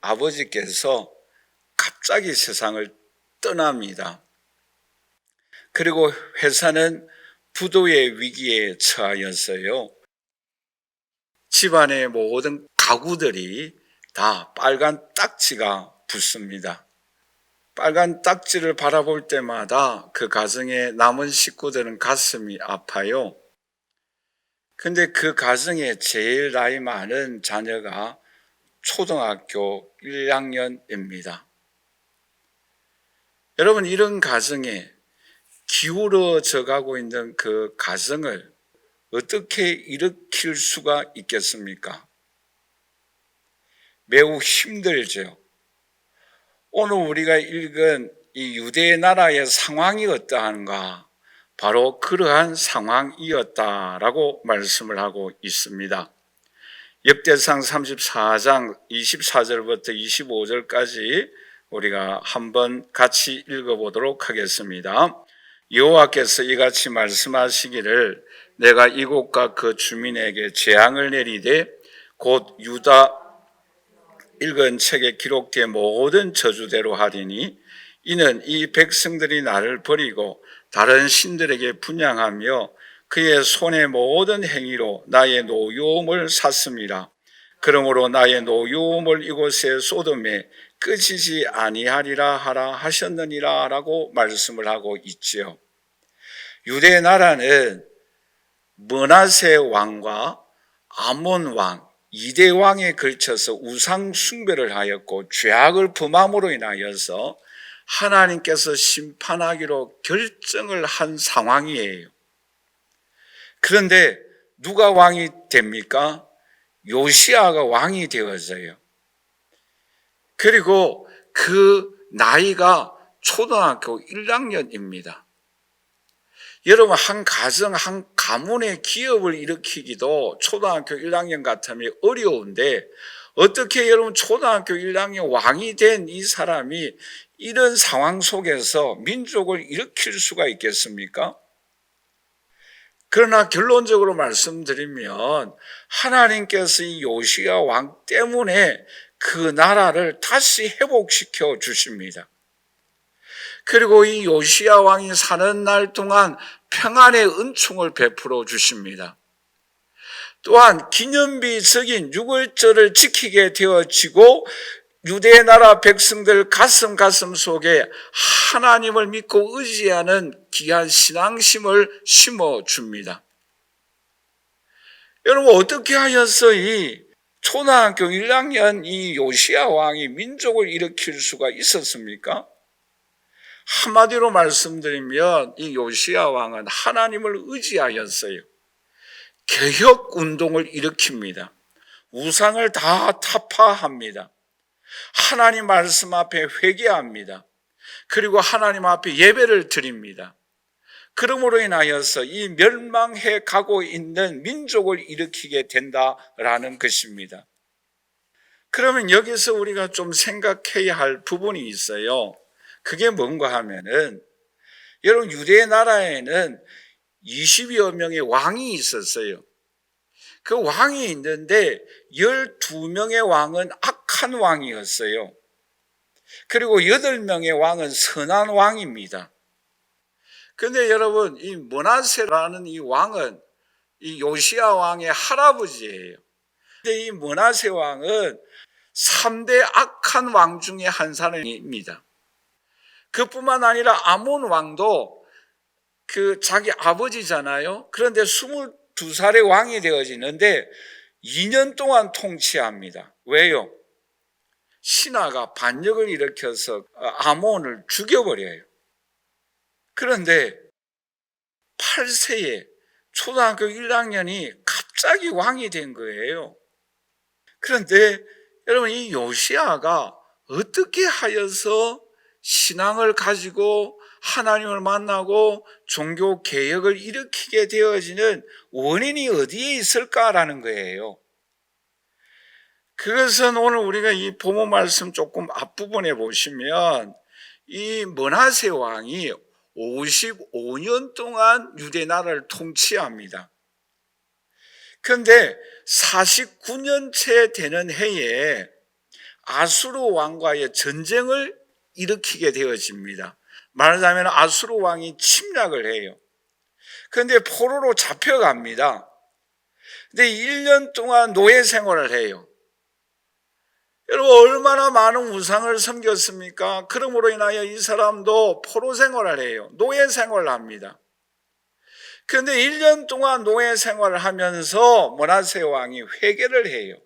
아버지께서 갑자기 세상을 떠납니다. 그리고 회사는 부도의 위기에 처하였어요. 집안의 모든 가구들이 다 빨간 딱지가 붙습니다. 빨간 딱지를 바라볼 때마다 그 가정의 남은 식구들은 가슴이 아파요. 근데 그 가정에 제일 나이 많은 자녀가 초등학교 1학년입니다. 여러분, 이런 가정에 기울어져 가고 있는 그 가정을 어떻게 일으킬 수가 있겠습니까? 매우 힘들죠. 오늘 우리가 읽은 이 유대 나라의 상황이 어떠한가? 바로 그러한 상황이었다라고 말씀을 하고 있습니다. 역대상 34장 24절부터 25절까지 우리가 한번 같이 읽어보도록 하겠습니다. 여호와께서 이같이 말씀하시기를 내가 이곳과 그 주민에게 재앙을 내리되 곧 유다 읽은 책에 기록된 모든 저주대로 하리니 이는 이 백성들이 나를 버리고 다른 신들에게 분향하며 그의 손의 모든 행위로 나의 노여움을 샀습니다. 그러므로 나의 노여움을 이곳에 소돔에 끝이지 아니하리라 하라 하셨느니라 라고 말씀을 하고 있지요. 유대 나라는 므낫세 왕과 아몬 왕 2대 왕에 걸쳐서 우상 숭배를 하였고 죄악을 범함으로 인하여서 하나님께서 심판하기로 결정을 한 상황이에요. 그런데 누가 왕이 됩니까? 요시야가 왕이 되었어요. 그리고 그 나이가 초등학교 1학년입니다. 여러분, 한 가정, 한 가문의 기업을 일으키기도 초등학교 1학년 같으면 어려운데 어떻게 여러분 초등학교 1학년 왕이 된 이 사람이 이런 상황 속에서 민족을 일으킬 수가 있겠습니까? 그러나 결론적으로 말씀드리면 하나님께서 이 요시야 왕 때문에 그 나라를 다시 회복시켜 주십니다. 그리고 이 요시야 왕이 사는 날 동안 평안의 은총을 베풀어 주십니다. 또한 기념비적인 유월절을 지키게 되어지고 유대 나라 백성들 가슴 속에 하나님을 믿고 의지하는 귀한 신앙심을 심어줍니다. 여러분, 어떻게 하여서 이 초등학교 1학년 이 요시야 왕이 민족을 일으킬 수가 있었습니까? 한마디로 말씀드리면 이 요시야 왕은 하나님을 의지하였어요. 개혁 운동을 일으킵니다. 우상을 다 타파합니다. 하나님 말씀 앞에 회개합니다. 그리고 하나님 앞에 예배를 드립니다. 그러므로 인하여서 이 멸망해 가고 있는 민족을 일으키게 된다라는 것입니다. 그러면 여기서 우리가 좀 생각해야 할 부분이 있어요. 그게 뭔가 하면은 여러분, 유대 나라에는 20여 명의 왕이 있었어요. 그 왕이 있는데 12명의 왕은 악한 왕이었어요. 그리고 8명의 왕은 선한 왕입니다. 그런데 여러분, 이 므낫세라는 이 왕은 이 요시야 왕의 할아버지예요. 근데 이 므낫세 왕은 3대 악한 왕 중에 한 사람입니다. 그뿐만 아니라 아몬 왕도 그 자기 아버지잖아요. 그런데 22살의 왕이 되어지는데 2년 동안 통치합니다. 왜요? 신하가 반역을 일으켜서 아몬을 죽여버려요. 그런데 8세에 초등학교 1학년이 갑자기 왕이 된 거예요. 그런데 여러분, 이 요시야가 어떻게 하여서 신앙을 가지고 하나님을 만나고 종교 개혁을 일으키게 되어지는 원인이 어디에 있을까라는 거예요. 그것은 오늘 우리가 이 본문 말씀 조금 앞부분에 보시면 이 므낫세 왕이 55년 동안 유대 나라를 통치합니다. 그런데 49년째 되는 해에 아수르 왕과의 전쟁을 일으키게 되어집니다. 말하자면 아수르 왕이 침략을 해요. 그런데 포로로 잡혀갑니다. 근데 1년 동안 노예 생활을 해요. 여러분, 얼마나 많은 우상을 섬겼습니까? 그러므로 인하여 이 사람도 포로 생활을 해요. 노예 생활을 합니다. 그런데 1년 동안 노예 생활을 하면서 므낫세 왕이 회개를 해요.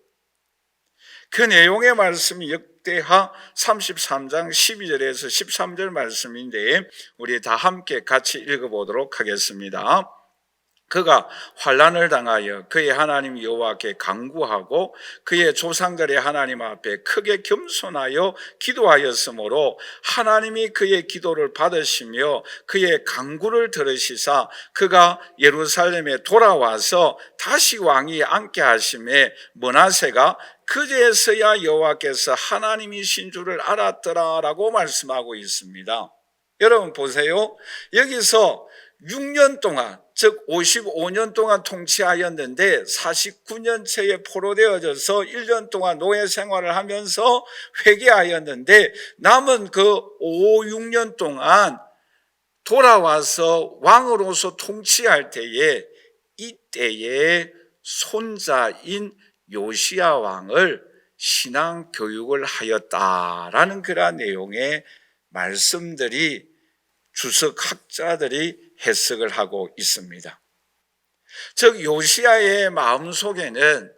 그 내용의 말씀이 역대하 33장 12절에서 13절 말씀인데 우리 다 함께 같이 읽어보도록 하겠습니다. 그가 환난을 당하여 그의 하나님 여호와께 간구하고 그의 조상들의 하나님 앞에 크게 겸손하여 기도하였으므로 하나님이 그의 기도를 받으시며 그의 간구를 들으시사 그가 예루살렘에 돌아와서 다시 왕이 앉게 하심에 므낫세가 그제서야 여호와께서 하나님이신 줄을 알았더라라고 말씀하고 있습니다. 여러분 보세요. 여기서 6년 동안, 즉 55년 동안 통치하였는데 49년째에 포로되어져서 1년 동안 노예 생활을 하면서 회개하였는데 남은 그 5, 6년 동안 돌아와서 왕으로서 통치할 때에 이때에 손자인 요시야 왕을 신앙 교육을 하였다라는 그러한 내용의 말씀들이 주석 학자들이 해석을 하고 있습니다. 즉 요시야의 마음속에는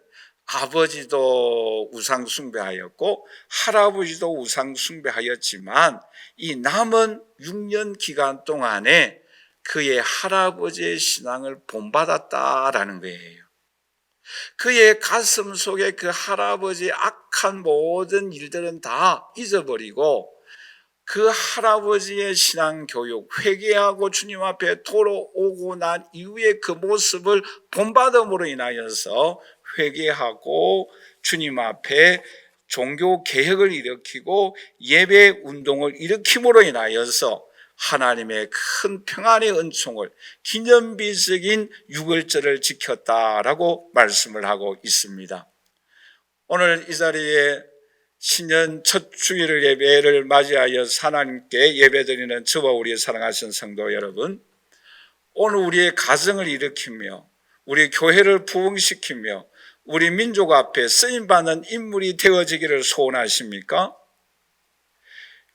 아버지도 우상 숭배하였고 할아버지도 우상 숭배하였지만 이 남은 6년 기간 동안에 그의 할아버지의 신앙을 본받았다라는 거예요. 그의 가슴 속에 그 할아버지의 악한 모든 일들은 다 잊어버리고 그 할아버지의 신앙교육, 회개하고 주님 앞에 돌아오고 난 이후에 그 모습을 본받음으로 인하여서 회개하고 주님 앞에 종교 개혁을 일으키고 예배 운동을 일으킴으로 인하여서 하나님의 큰 평안의 은총을 기념비적인 유월절을 지켰다라고 말씀을 하고 있습니다. 오늘 이 자리에 신년 첫 주일 예배를 맞이하여 하나님께 예배드리는 저와 우리의 사랑하신 성도 여러분, 오늘 우리의 가정을 일으키며 우리 교회를 부흥시키며 우리 민족 앞에 쓰임받는 인물이 되어지기를 소원하십니까?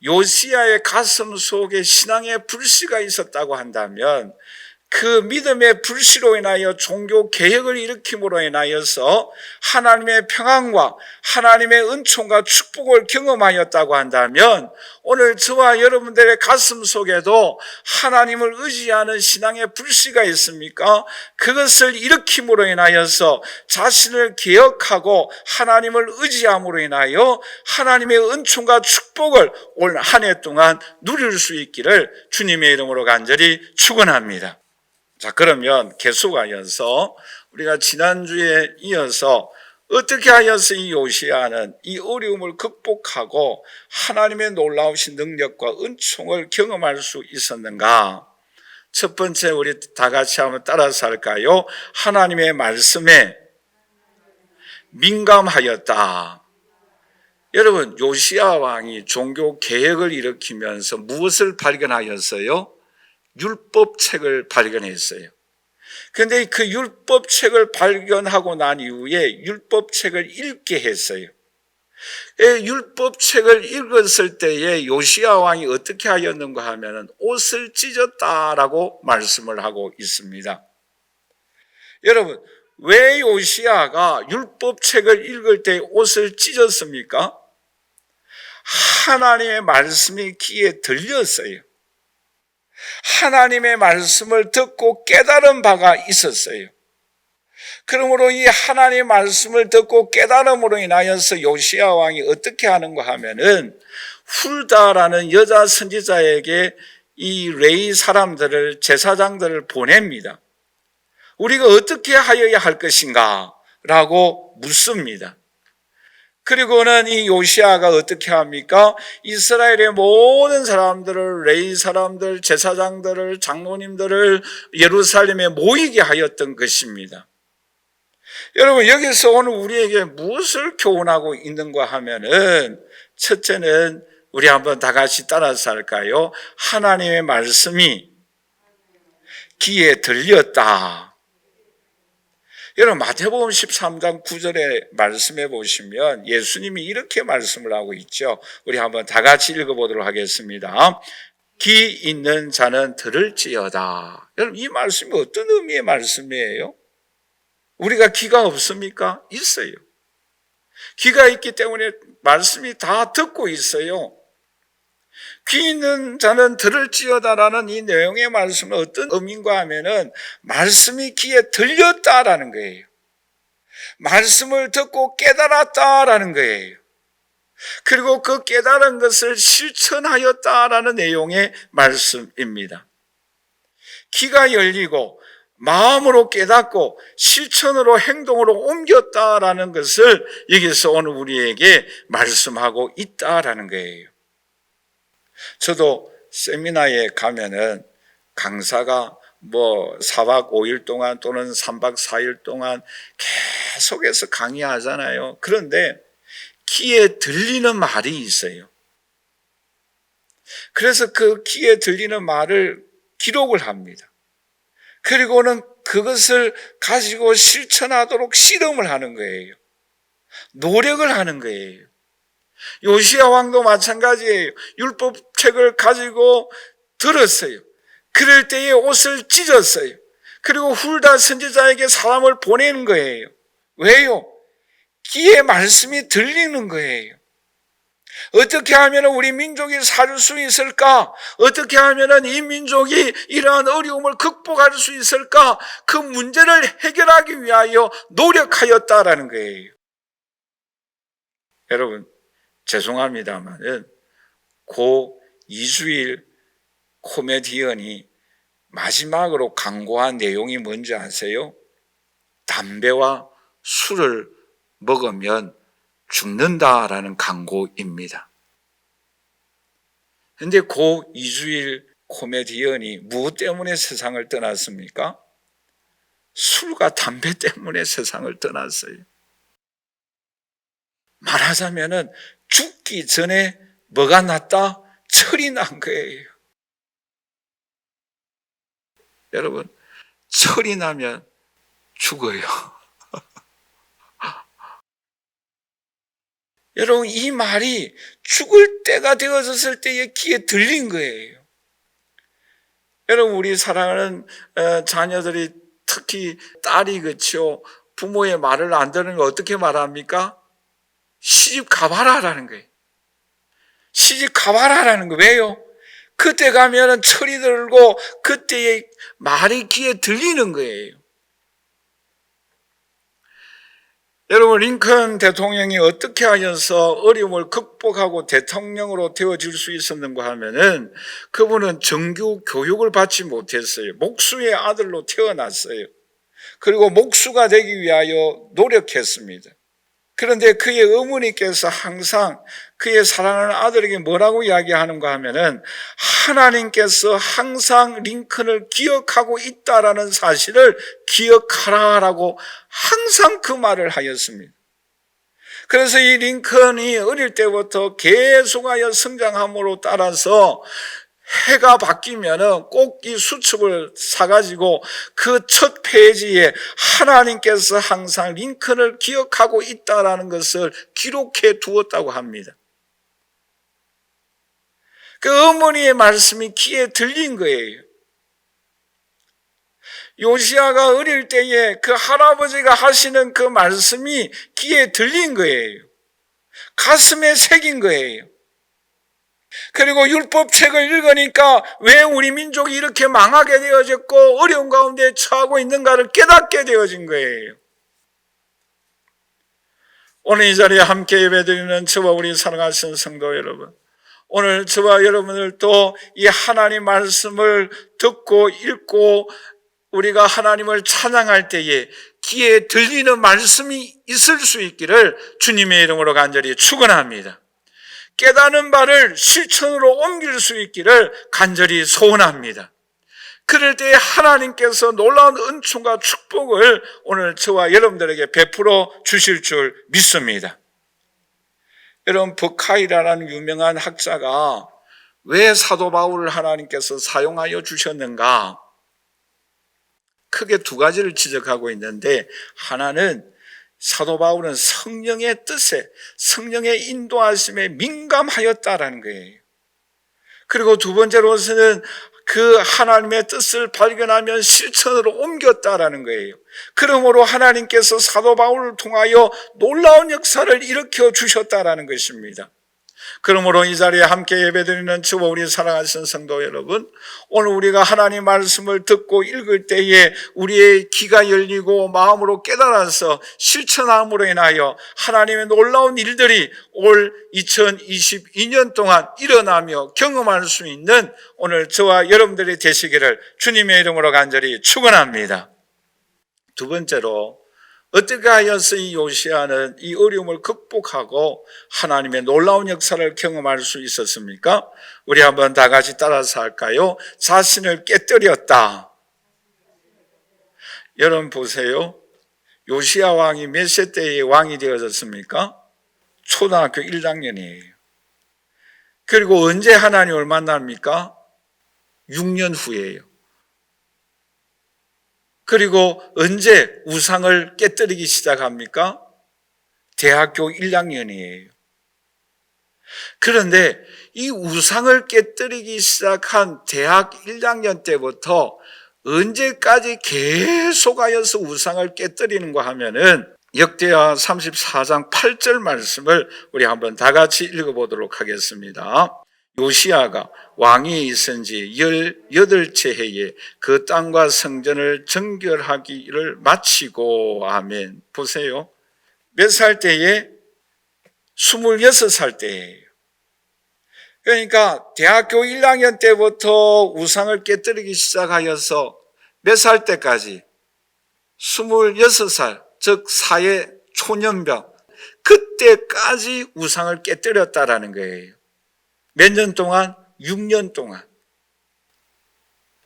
요시야의 가슴 속에 신앙의 불씨가 있었다고 한다면 그 믿음의 불씨로 인하여 종교 개혁을 일으킴으로 인하여서 하나님의 평안과 하나님의 은총과 축복을 경험하였다고 한다면 오늘 저와 여러분들의 가슴 속에도 하나님을 의지하는 신앙의 불씨가 있습니까? 그것을 일으킴으로 인하여서 자신을 개혁하고 하나님을 의지함으로 인하여 하나님의 은총과 축복을 올 한 해 동안 누릴 수 있기를 주님의 이름으로 간절히 축원합니다. 자, 그러면 계속하여서 우리가 지난주에 이어서 어떻게 하여서 이 요시야는 이 어려움을 극복하고 하나님의 놀라우신 능력과 은총을 경험할 수 있었는가? 첫 번째 우리 다 같이 한번 따라서 할까요? 하나님의 말씀에 민감하였다. 여러분, 요시야 왕이 종교 개혁을 일으키면서 무엇을 발견하였어요? 율법책을 발견했어요. 그런데 그 율법책을 발견하고 난 이후에 율법책을 읽게 했어요. 율법책을 읽었을 때에 요시야 왕이 어떻게 하였는가 하면 옷을 찢었다라고 말씀을 하고 있습니다. 여러분, 왜 요시야가 율법책을 읽을 때 옷을 찢었습니까? 하나님의 말씀이 귀에 들렸어요. 하나님의 말씀을 듣고 깨달은 바가 있었어요. 그러므로 이 하나님의 말씀을 듣고 깨달음으로 인하여서 요시야 왕이 어떻게 하는가 하면은 훌다라는 여자 선지자에게 이 레위 사람들을, 제사장들을 보냅니다. 우리가 어떻게 하여야 할 것인가? 라고 묻습니다. 그리고는 이 요시야가 어떻게 합니까? 이스라엘의 모든 사람들을, 레위 사람들, 제사장들을, 장로님들을 예루살렘에 모이게 하였던 것입니다. 여러분, 여기서 오늘 우리에게 무엇을 교훈하고 있는가 하면은, 첫째는 우리 한번 다 같이 따라서 할까요? 하나님의 말씀이 귀에 들렸다. 여러분, 마태복음 13장 9절에 말씀해 보시면 예수님이 이렇게 말씀을 하고 있죠. 우리 한번 다 같이 읽어보도록 하겠습니다. 귀 있는 자는 들을지어다. 여러분, 이 말씀이 어떤 의미의 말씀이에요? 우리가 귀가 없습니까? 있어요. 귀가 있기 때문에 말씀이 다 듣고 있어요. 귀 있는 자는 들을지어다라는 이 내용의 말씀은 어떤 의미인가 하면은 말씀이 귀에 들렸다라는 거예요. 말씀을 듣고 깨달았다라는 거예요. 그리고 그 깨달은 것을 실천하였다라는 내용의 말씀입니다. 귀가 열리고 마음으로 깨닫고 실천으로 행동으로 옮겼다라는 것을 여기서 오늘 우리에게 말씀하고 있다라는 거예요. 저도 세미나에 가면은 강사가 4박 5일 동안 또는 3박 4일 동안 계속해서 강의하잖아요. 그런데 귀에 들리는 말이 있어요. 그래서 그 귀에 들리는 말을 기록을 합니다. 그리고는 그것을 가지고 실천하도록 실험을 하는 거예요. 노력을 하는 거예요. 요시야 왕도 마찬가지예요. 율법책을 가지고 들었어요. 그럴 때에 옷을 찢었어요. 그리고 훌다 선지자에게 사람을 보내는 거예요. 왜요? 귀에 말씀이 들리는 거예요. 어떻게 하면 우리 민족이 살 수 있을까? 어떻게 하면 이 민족이 이러한 어려움을 극복할 수 있을까? 그 문제를 해결하기 위하여 노력하였다라는 거예요. 여러분, 죄송합니다만 고 이주일 코미디언이 마지막으로 강구한 내용이 뭔지 아세요? 담배와 술을 먹으면 죽는다라는 강구입니다. 그런데 고 이주일 코미디언이 무엇 때문에 세상을 떠났습니까? 술과 담배 때문에 세상을 떠났어요. 말하자면은 죽기 전에 뭐가 났다? 철이 난 거예요. 여러분, 철이 나면 죽어요. 여러분, 이 말이 죽을 때가 되어졌을 때에 귀에 들린 거예요. 여러분, 우리 사랑하는 자녀들이 특히 딸이 그렇죠. 부모의 말을 안 들으면 어떻게 말합니까? 시집 가봐라라는 거예요. 시집 가봐라라는 거예요. 왜요? 그때 가면은 철이 들고 그때의 말이 귀에 들리는 거예요. 여러분, 링컨 대통령이 어떻게 하여서 어려움을 극복하고 대통령으로 되어질 수 있었는가 하면은 그분은 정규 교육을 받지 못했어요. 목수의 아들로 태어났어요. 그리고 목수가 되기 위하여 노력했습니다. 그런데 그의 어머니께서 항상 그의 사랑하는 아들에게 뭐라고 이야기하는가 하면은 하나님께서 항상 링컨을 기억하고 있다라는 사실을 기억하라라고 항상 그 말을 하였습니다. 그래서 이 링컨이 어릴 때부터 계속하여 성장함으로 따라서 해가 바뀌면은 꼭 이 수첩을 사가지고 그 첫 페이지에 하나님께서 항상 링컨을 기억하고 있다라는 것을 기록해 두었다고 합니다. 그 어머니의 말씀이 귀에 들린 거예요. 요시야가 어릴 때에 그 할아버지가 하시는 그 말씀이 귀에 들린 거예요. 가슴에 새긴 거예요. 그리고 율법책을 읽으니까 왜 우리 민족이 이렇게 망하게 되어졌고 어려운 가운데 처하고 있는가를 깨닫게 되어진 거예요. 오늘 이 자리에 함께 예배드리는 저와 우리 사랑하시는 성도 여러분, 오늘 저와 여러분들도 이 하나님 말씀을 듣고 읽고 우리가 하나님을 찬양할 때에 귀에 들리는 말씀이 있을 수 있기를 주님의 이름으로 간절히 축원합니다. 깨닫는 바를 실천으로 옮길 수 있기를 간절히 소원합니다. 그럴 때 하나님께서 놀라운 은총과 축복을 오늘 저와 여러분들에게 베풀어 주실 줄 믿습니다. 여러분, 버카이라는 유명한 학자가 왜 사도 바울을 하나님께서 사용하여 주셨는가? 크게 두 가지를 지적하고 있는데, 하나는 사도 바울은 성령의 뜻에, 성령의 인도하심에 민감하였다라는 거예요. 그리고 두 번째로서는 그 하나님의 뜻을 발견하면 실천으로 옮겼다라는 거예요. 그러므로 하나님께서 사도 바울을 통하여 놀라운 역사를 일으켜 주셨다라는 것입니다. 그러므로 이 자리에 함께 예배드리는 저와 우리 사랑하시는 성도 여러분, 오늘 우리가 하나님 말씀을 듣고 읽을 때에 우리의 귀가 열리고 마음으로 깨달아서 실천함으로 인하여 하나님의 놀라운 일들이 올 2022년 동안 일어나며 경험할 수 있는 오늘 저와 여러분들이 되시기를 주님의 이름으로 간절히 축원합니다. 두 번째로, 어떻게 하여서 이 요시야는 이 어려움을 극복하고 하나님의 놀라운 역사를 경험할 수 있었습니까? 우리 한번 다 같이 따라서 할까요? 자신을 깨뜨렸다. 여러분 보세요. 요시야 왕이 몇 세 때에 왕이 되어졌습니까? 초등학교 1학년이에요. 그리고 언제 하나님을 만납니까? 6년 후예요. 그리고 언제 우상을 깨뜨리기 시작합니까? 대학교 1학년이에요. 그런데 이 우상을 깨뜨리기 시작한 대학 1학년 때부터 언제까지 계속하여서 우상을 깨뜨리는가 하면은 역대하 34장 8절 말씀을 우리 한번 다 같이 읽어보도록 하겠습니다. 요시야가 왕이 있은 지 18째 해에 그 땅과 성전을 정결하기를 마치고, 아멘. 보세요. 몇 살 때에? 26살 때예요. 그러니까 대학교 1학년 때부터 우상을 깨뜨리기 시작하여서 몇 살 때까지? 26살, 즉 사회 초년병, 그때까지 우상을 깨뜨렸다라는 거예요. 몇 년 동안? 6년 동안.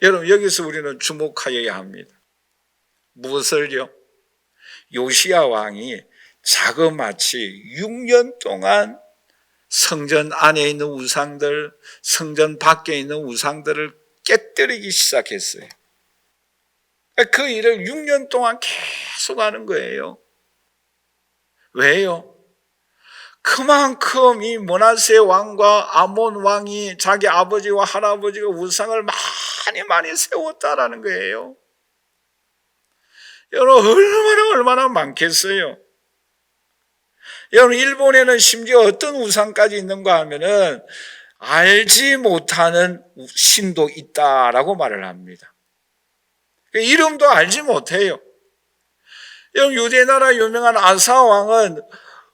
여러분, 여기서 우리는 주목하여야 합니다. 무엇을요? 요시야 왕이 자그마치 6년 동안 성전 안에 있는 우상들, 성전 밖에 있는 우상들을 깨뜨리기 시작했어요. 그 일을 6년 동안 계속 하는 거예요. 왜요? 그만큼 이 므낫세 왕과 아몬 왕이 자기 아버지와 할아버지가 우상을 많이 세웠다라는 거예요. 여러분, 얼마나 많겠어요. 여러분, 일본에는 심지어 어떤 우상까지 있는가 하면은 알지 못하는 신도 있다라고 말을 합니다. 이름도 알지 못해요. 여러분, 유대 나라 유명한 아사 왕은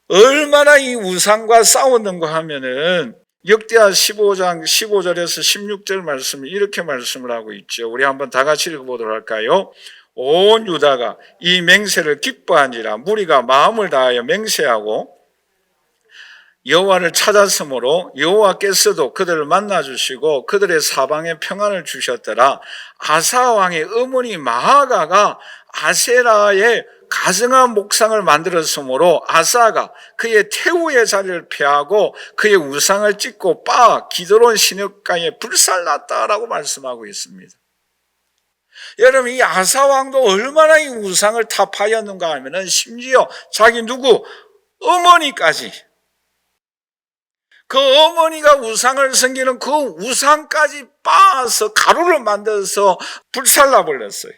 얼마나 이 우상과 싸웠는가 하면은 역대하 15장 15절에서 16절 말씀이 이렇게 말씀을 하고 있죠. 우리 한번 다 같이 읽어보도록 할까요? 온 유다가 이 맹세를 기뻐한지라 무리가 마음을 다하여 맹세하고 여호와를 찾았으므로 여호와께서도 그들을 만나주시고 그들의 사방에 평안을 주셨더라. 아사 왕의 어머니 마아가가 아세라의 가증한 목상을 만들었으므로 아사가 그의 태우의 자리를 폐하고 그의 우상을 찢고 빻아 기드론 시냇가에 불살랐다라고 말씀하고 있습니다. 여러분, 이 아사 왕도 얼마나 이 우상을 타파했는가 하면은 심지어 자기 어머니까지, 그 어머니가 우상을 섬기는 그 우상까지 빻아서 가루를 만들어서 불살라 버렸어요.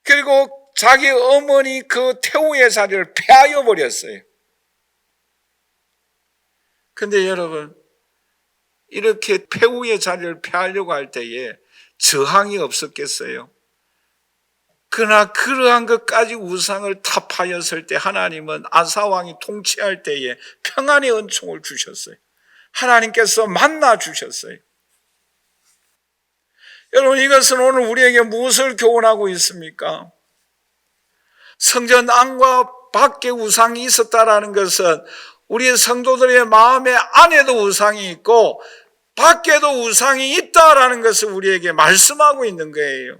그리고 자기 어머니 그 태우의 자리를 폐하여 버렸어요. 근데 여러분, 이렇게 태우의 자리를 폐하려고 할 때에 저항이 없었겠어요? 그러나 그러한 것까지 우상을 타파했을 때 하나님은 아사왕이 통치할 때에 평안의 은총을 주셨어요. 하나님께서 만나 주셨어요. 여러분, 이것은 오늘 우리에게 무엇을 교훈하고 있습니까? 성전 안과 밖에 우상이 있었다라는 것은 우리 성도들의 마음의 안에도 우상이 있고 밖에도 우상이 있다라는 것을 우리에게 말씀하고 있는 거예요.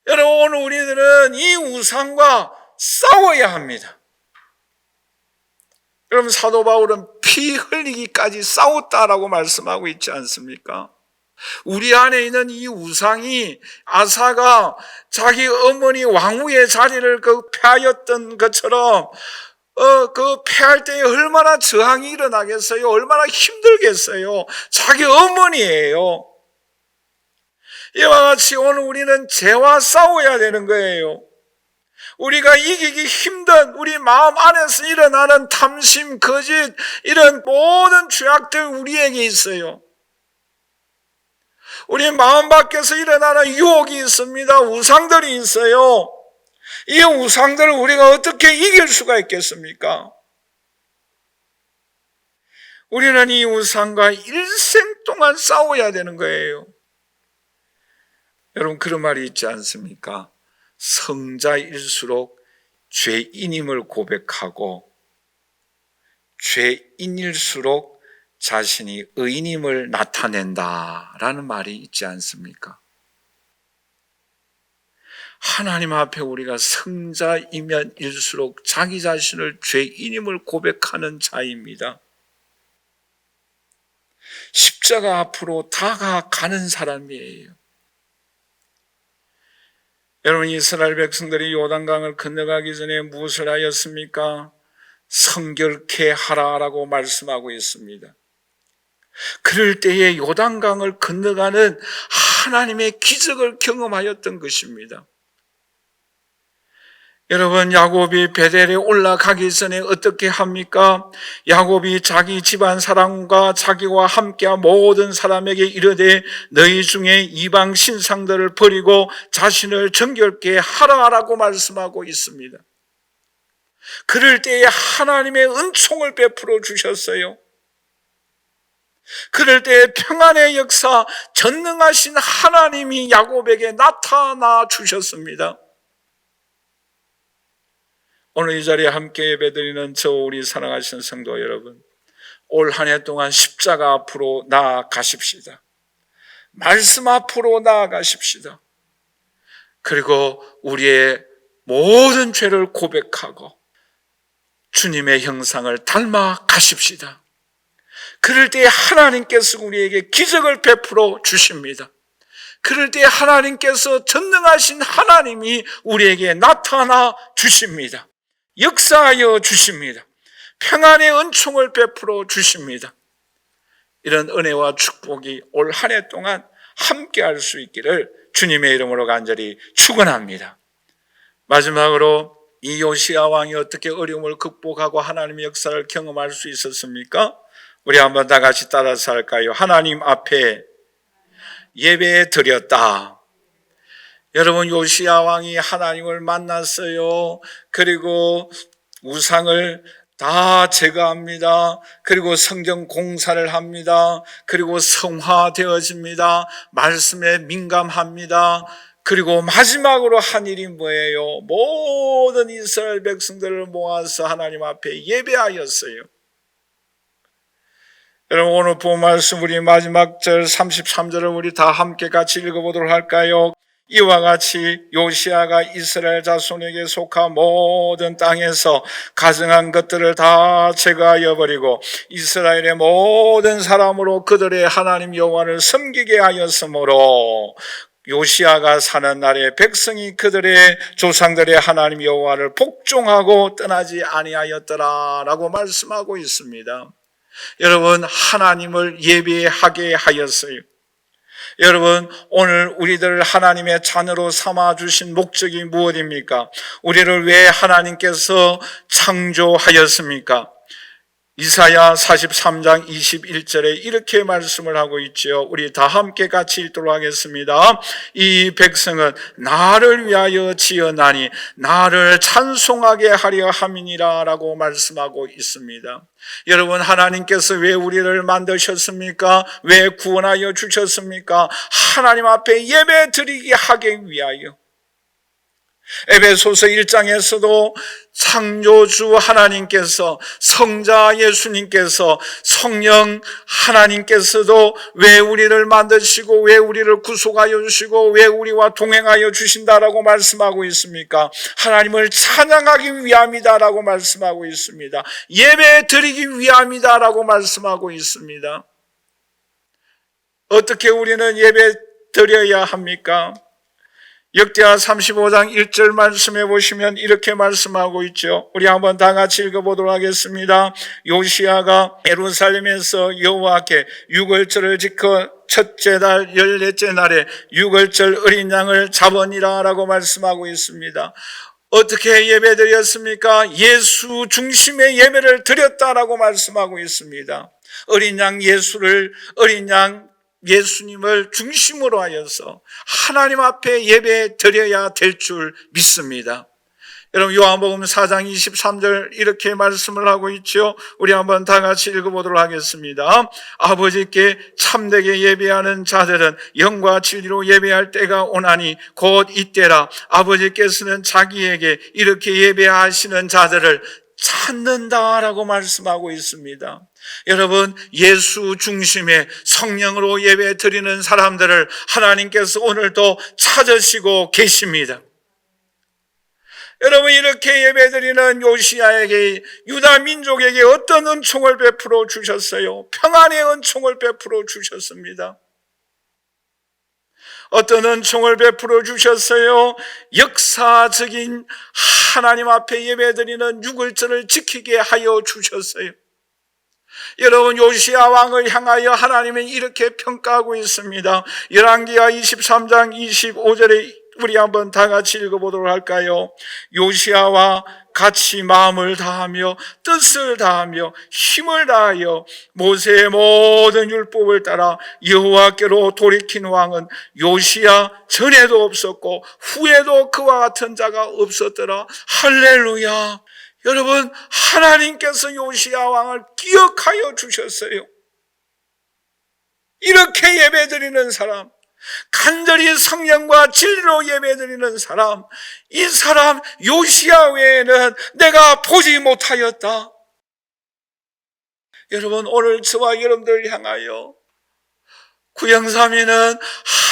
여러분, 오늘 우리들은 이 우상과 싸워야 합니다. 여러분, 사도 바울은 피 흘리기까지 싸웠다라고 말씀하고 있지 않습니까? 우리 안에 있는 이 우상이 아사가 자기 어머니 왕후의 자리를 패하였던 것처럼 그 패할 때에 얼마나 저항이 일어나겠어요? 얼마나 힘들겠어요? 자기 어머니예요. 이와 같이 오늘 우리는 죄와 싸워야 되는 거예요. 우리가 이기기 힘든 우리 마음 안에서 일어나는 탐심, 거짓, 이런 모든 죄악들 우리에게 있어요. 우리 마음 밖에서 일어나는 유혹이 있습니다. 우상들이 있어요. 이 우상들을 우리가 어떻게 이길 수가 있겠습니까? 우리는 이 우상과 일생 동안 싸워야 되는 거예요. 여러분, 그런 말이 있지 않습니까? 성자일수록 죄인임을 고백하고 죄인일수록 자신이 의인임을 나타낸다라는 말이 있지 않습니까? 하나님 앞에 우리가 성자이면 일수록 자기 자신을 죄인임을 고백하는 자입니다. 십자가 앞으로 다가가는 사람이에요. 여러분, 이스라엘 백성들이 요단강을 건너가기 전에 무엇을 하였습니까? 성결케 하라라고 말씀하고 있습니다. 그럴 때에 요단강을 건너가는 하나님의 기적을 경험하였던 것입니다. 여러분, 야곱이 베델에 올라가기 전에 어떻게 합니까? 야곱이 자기 집안 사람과 자기와 함께한 모든 사람에게 이르되 너희 중에 이방 신상들을 버리고 자신을 정결케 하라라고 말씀하고 있습니다. 그럴 때에 하나님의 은총을 베풀어 주셨어요. 그럴 때에 평안의 역사, 전능하신 하나님이 야곱에게 나타나 주셨습니다. 오늘 이 자리에 함께 예배드리는 저 우리 사랑하신 성도 여러분, 올 한 해 동안 십자가 앞으로 나아가십시다. 말씀 앞으로 나아가십시다. 그리고 우리의 모든 죄를 고백하고 주님의 형상을 닮아 가십시다. 그럴 때 하나님께서 우리에게 기적을 베풀어 주십니다. 그럴 때 하나님께서 전능하신 하나님이 우리에게 나타나 주십니다. 역사하여 주십니다. 평안의 은총을 베풀어 주십니다. 이런 은혜와 축복이 올 한 해 동안 함께 할 수 있기를 주님의 이름으로 간절히 축원합니다. 마지막으로 이 요시야 왕이 어떻게 어려움을 극복하고 하나님의 역사를 경험할 수 있었습니까? 우리 한번 다 같이 따라서 할까요? 하나님 앞에 예배 드렸다. 여러분, 요시야 왕이 하나님을 만났어요. 그리고 우상을 다 제거합니다. 그리고 성전 공사를 합니다. 그리고 성화되어집니다. 말씀에 민감합니다. 그리고 마지막으로 한 일이 뭐예요? 모든 이스라엘 백성들을 모아서 하나님 앞에 예배하였어요. 여러분, 오늘 본 말씀 우리 마지막 절 33절을 우리 다 함께 같이 읽어보도록 할까요? 이와 같이 요시야가 이스라엘 자손에게 속한 모든 땅에서 가증한 것들을 다 제거하여 버리고 이스라엘의 모든 사람으로 그들의 하나님 여호와를 섬기게 하였으므로 요시야가 사는 날에 백성이 그들의 조상들의 하나님 여호와를 복종하고 떠나지 아니하였더라라고 말씀하고 있습니다. 여러분, 하나님을 예배하게 하였어요. 여러분, 오늘 우리들 하나님의 자녀로 삼아주신 목적이 무엇입니까? 우리를 왜 하나님께서 창조하였습니까? 이사야 43장 21절에 이렇게 말씀을 하고 있죠. 우리 다 함께 같이 읽도록 하겠습니다. 이 백성은 나를 위하여 지어나니 나를 찬송하게 하려 함이니라 라고 말씀하고 있습니다. 여러분, 하나님께서 왜 우리를 만드셨습니까? 왜 구원하여 주셨습니까? 하나님 앞에 예배 드리게 하기 위하여. 에베소서 1장에서도 창조주 하나님께서, 성자 예수님께서, 성령 하나님께서도 왜 우리를 만드시고 왜 우리를 구속하여 주시고 왜 우리와 동행하여 주신다라고 말씀하고 있습니까? 하나님을 찬양하기 위함이다라고 말씀하고 있습니다. 예배 드리기 위함이다라고 말씀하고 있습니다. 어떻게 우리는 예배 드려야 합니까? 역대하 35장 1절 말씀해 보시면 이렇게 말씀하고 있죠. 우리 한번 다 같이 읽어보도록 하겠습니다. 요시야가 예루살렘에서 여호와께 유월절을 지켜 첫째 달 14째 날에 유월절 어린 양을 잡으니라 라고 말씀하고 있습니다. 어떻게 예배 드렸습니까? 예수 중심의 예배를 드렸다라고 말씀하고 있습니다. 어린 양 예수님을 중심으로 하여서 하나님 앞에 예배 드려야 될 줄 믿습니다. 여러분, 요한복음 4장 23절 이렇게 말씀을 하고 있죠. 우리 한번 다 같이 읽어보도록 하겠습니다. 아버지께 참되게 예배하는 자들은 영과 진리로 예배할 때가 오나니 곧 이때라. 아버지께서는 자기에게 이렇게 예배하시는 자들을 찾는다라고 말씀하고 있습니다. 여러분, 예수 중심의 성령으로 예배 드리는 사람들을 하나님께서 오늘도 찾으시고 계십니다. 여러분, 이렇게 예배 드리는 요시야에게, 유다 민족에게 어떤 은총을 베풀어 주셨어요? 평안의 은총을 베풀어 주셨습니다. 어떤 은총을 베풀어 주셨어요? 역사적인 하나님 앞에 예배드리는 유월절을 지키게 하여 주셨어요. 여러분, 요시야 왕을 향하여 하나님은 이렇게 평가하고 있습니다. 열왕기하 23장 25절에 우리 한번 다 같이 읽어보도록 할까요? 요시야와 같이 마음을 다하며 뜻을 다하며 힘을 다하여 모세의 모든 율법을 따라 여호와께로 돌이킨 왕은 요시야 전에도 없었고 후에도 그와 같은 자가 없었더라. 할렐루야. 여러분, 하나님께서 요시야 왕을 기억하여 주셨어요. 이렇게 예배드리는 사람, 간절히 성령과 진리로 예배드리는 사람, 이 사람 요시야 외에는 내가 보지 못하였다. 여러분, 오늘 저와 여러분들을 향하여 구영삼위는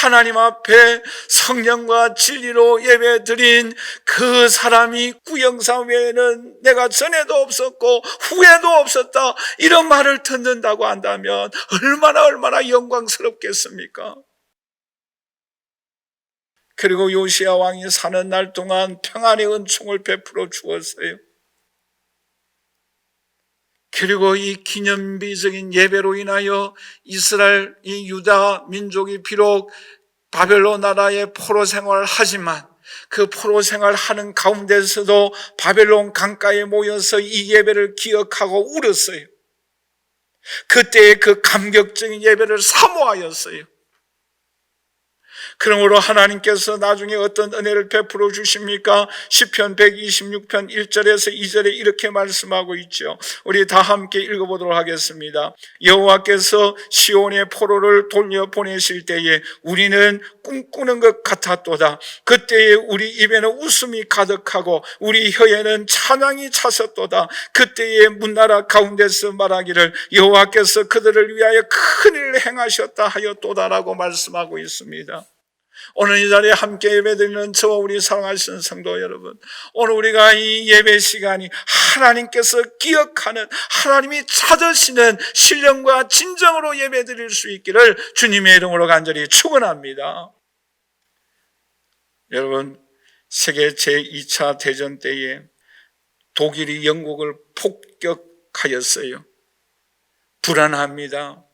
하나님 앞에 성령과 진리로 예배드린 그 사람이 구영삼 외에는 내가 전에도 없었고 후에도 없었다, 이런 말을 듣는다고 한다면 얼마나 영광스럽겠습니까? 그리고 요시야 왕이 사는 날 동안 평안의 은총을 베풀어 주었어요. 그리고 이 기념비적인 예배로 인하여 이스라엘, 이 유다 민족이 비록 바벨론 나라의 포로 생활을 하지만 그 포로 생활하는 가운데서도 바벨론 강가에 모여서 이 예배를 기억하고 울었어요. 그때의 그 감격적인 예배를 사모하였어요. 그러므로 하나님께서 나중에 어떤 은혜를 베풀어 주십니까? 시편 126편 1절에서 2절에 이렇게 말씀하고 있죠. 우리 다 함께 읽어보도록 하겠습니다. 여호와께서 시온의 포로를 돌려보내실 때에 우리는 꿈꾸는 것 같았도다. 그때에 우리 입에는 웃음이 가득하고 우리 혀에는 찬양이 차섰도다. 그때에 문나라 가운데서 말하기를 여호와께서 그들을 위하여 큰 일을 행하셨다 하였도다라고 말씀하고 있습니다. 오늘 이 자리에 함께 예배드리는 저와 우리 사랑하시는 성도 여러분, 오늘 우리가 이 예배 시간이 하나님께서 기억하는, 하나님이 찾으시는 신령과 진정으로 예배드릴 수 있기를 주님의 이름으로 간절히 축원합니다. 여러분, 세계 제2차 대전 때에 독일이 영국을 폭격하였어요. 불안합니다.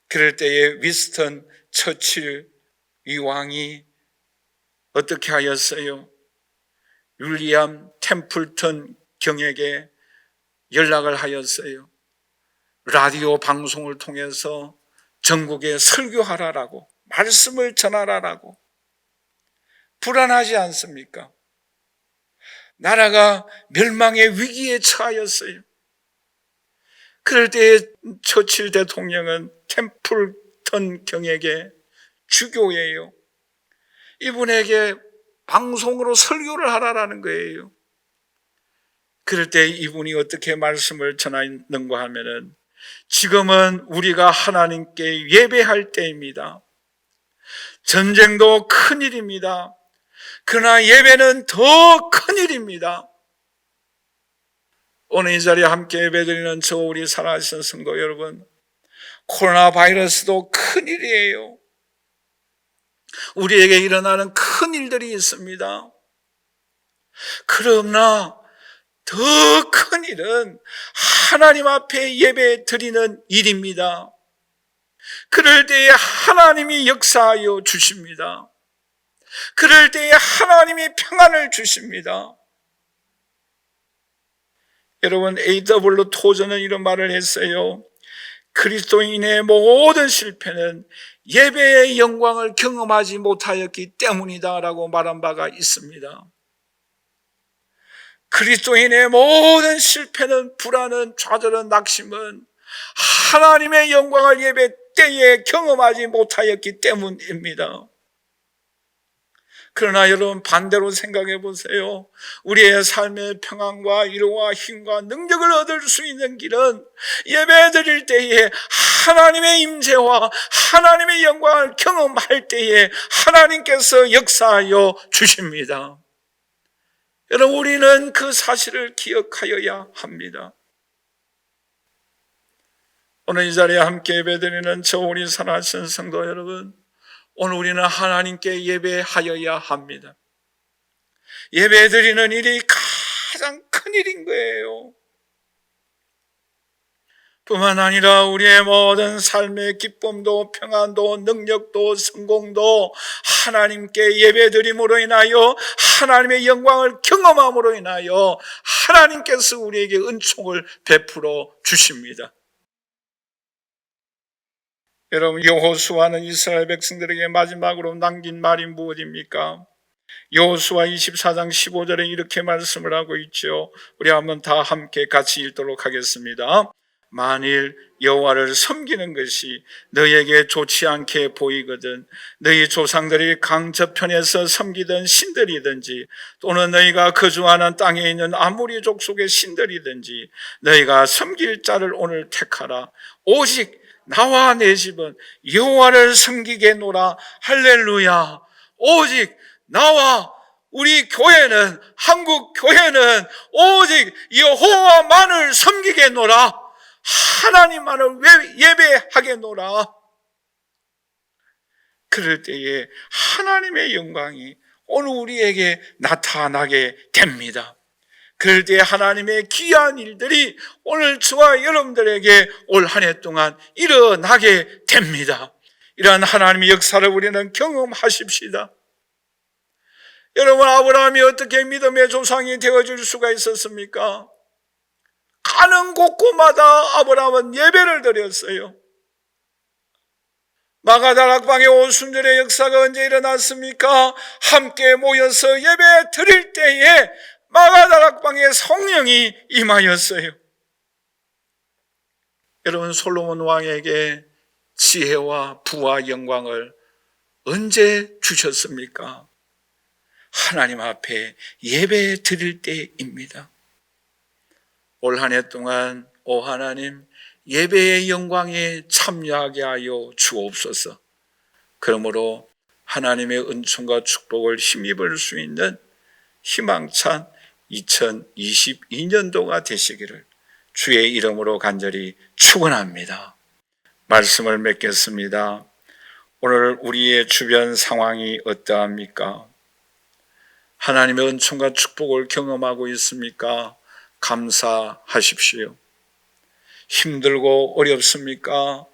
그럴 때에 위스턴 처칠 이 왕이 어떻게 하였어요? 윌리엄 템플턴 경에게 연락을 하였어요. 라디오 방송을 통해서 전국에 설교하라라고, 말씀을 전하라라고. 불안하지 않습니까? 나라가 멸망의 위기에 처하였어요. 그럴 때에 처칠 대통령은 템플턴 경에게, 주교예요, 이분에게 방송으로 설교를 하라라는 거예요. 그럴 때 이분이 어떻게 말씀을 전하는가 하면은, 지금은 우리가 하나님께 예배할 때입니다. 전쟁도 큰일입니다. 그러나 예배는 더 큰일입니다. 오늘 이 자리에 함께 예배드리는 저 우리 살아계신 성도 여러분, 코로나 바이러스도 큰일이에요. 우리에게 일어나는 큰일들이 있습니다. 그러나 더 큰 일은 하나님 앞에 예배 드리는 일입니다. 그럴 때에 하나님이 역사하여 주십니다. 그럴 때에 하나님이 평안을 주십니다. 여러분, A.W. 토저는 이런 말을 했어요. 그리스도인의 모든 실패는 예배의 영광을 경험하지 못하였기 때문이다 라고 말한 바가 있습니다. 그리스도인의 모든 실패는, 불안은, 좌절은, 낙심은 하나님의 영광을 예배 때에 경험하지 못하였기 때문입니다. 그러나 여러분, 반대로 생각해 보세요. 우리의 삶의 평안과 위로와 힘과 능력을 얻을 수 있는 길은 예배 드릴 때에 하나님의 임재와 하나님의 영광을 경험할 때에 하나님께서 역사하여 주십니다. 여러분, 우리는 그 사실을 기억하여야 합니다. 오늘 이 자리에 함께 예배드리는 저 우리 살아계신 성도 여러분, 오늘 우리는 하나님께 예배하여야 합니다. 예배드리는 일이 가장 큰 일인 거예요. 뿐만 아니라 우리의 모든 삶의 기쁨도, 평안도, 능력도, 성공도 하나님께 예배드림으로 인하여 하나님의 영광을 경험함으로 인하여 하나님께서 우리에게 은총을 베풀어 주십니다. 여러분, 여호수아는 이스라엘 백성들에게 마지막으로 남긴 말이 무엇입니까? 여호수아 24장 15절에 이렇게 말씀을 하고 있죠. 우리 한번 다 함께 같이 읽도록 하겠습니다. 만일 여호와를 섬기는 것이 너희에게 좋지 않게 보이거든 너희 조상들이 강 저편에서 섬기던 신들이든지 또는 너희가 거주하는 땅에 있는 아모리 족속의 신들이든지 너희가 섬길 자를 오늘 택하라. 오직 나와 내 집은 여호와를 섬기겠노라. 할렐루야. 오직 나와 우리 교회는, 한국 교회는 오직 여호와만을 섬기겠노라. 하나님만을 예배하겠노라. 그럴 때에 하나님의 영광이 오늘 우리에게 나타나게 됩니다. 그럴 때에 하나님의 귀한 일들이 오늘 저와 여러분들에게 올 한 해 동안 일어나게 됩니다. 이러한 하나님의 역사를 우리는 경험하십시다. 여러분, 아브라함이 어떻게 믿음의 조상이 되어줄 수가 있었습니까? 가는 곳곳마다 아브라함은 예배를 드렸어요. 마가다락방의 오순절의 역사가 언제 일어났습니까? 함께 모여서 예배 드릴 때에 마가다락방의 성령이 임하였어요. 여러분, 솔로몬 왕에게 지혜와 부와 영광을 언제 주셨습니까? 하나님 앞에 예배 드릴 때입니다. 올 한 해 동안 오 하나님, 예배의 영광에 참여하게 하여 주옵소서. 그러므로 하나님의 은총과 축복을 힘입을 수 있는 희망찬 2022년도가 되시기를 주의 이름으로 간절히 축원합니다. 말씀을 맺겠습니다. 오늘 우리의 주변 상황이 어떠합니까? 하나님의 은총과 축복을 경험하고 있습니까? 감사하십시오. 힘들고 어렵습니까?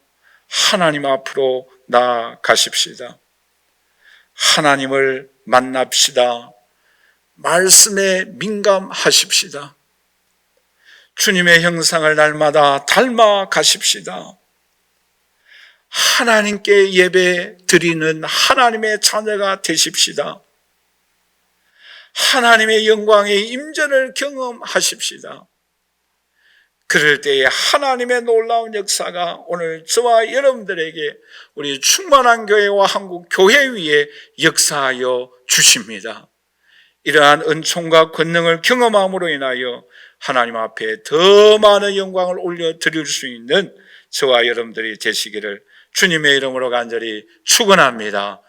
하나님 앞으로 나아가십시다. 하나님을 만납시다. 말씀에 민감하십시다. 주님의 형상을 날마다 닮아 가십시다. 하나님께 예배 드리는 하나님의 자녀가 되십시다. 하나님의 영광의 임재를 경험하십시다. 그럴 때에 하나님의 놀라운 역사가 오늘 저와 여러분들에게 우리 충만한 교회와 한국 교회 위에 역사하여 주십니다. 이러한 은총과 권능을 경험함으로 인하여 하나님 앞에 더 많은 영광을 올려드릴 수 있는 저와 여러분들이 되시기를 주님의 이름으로 간절히 축원합니다.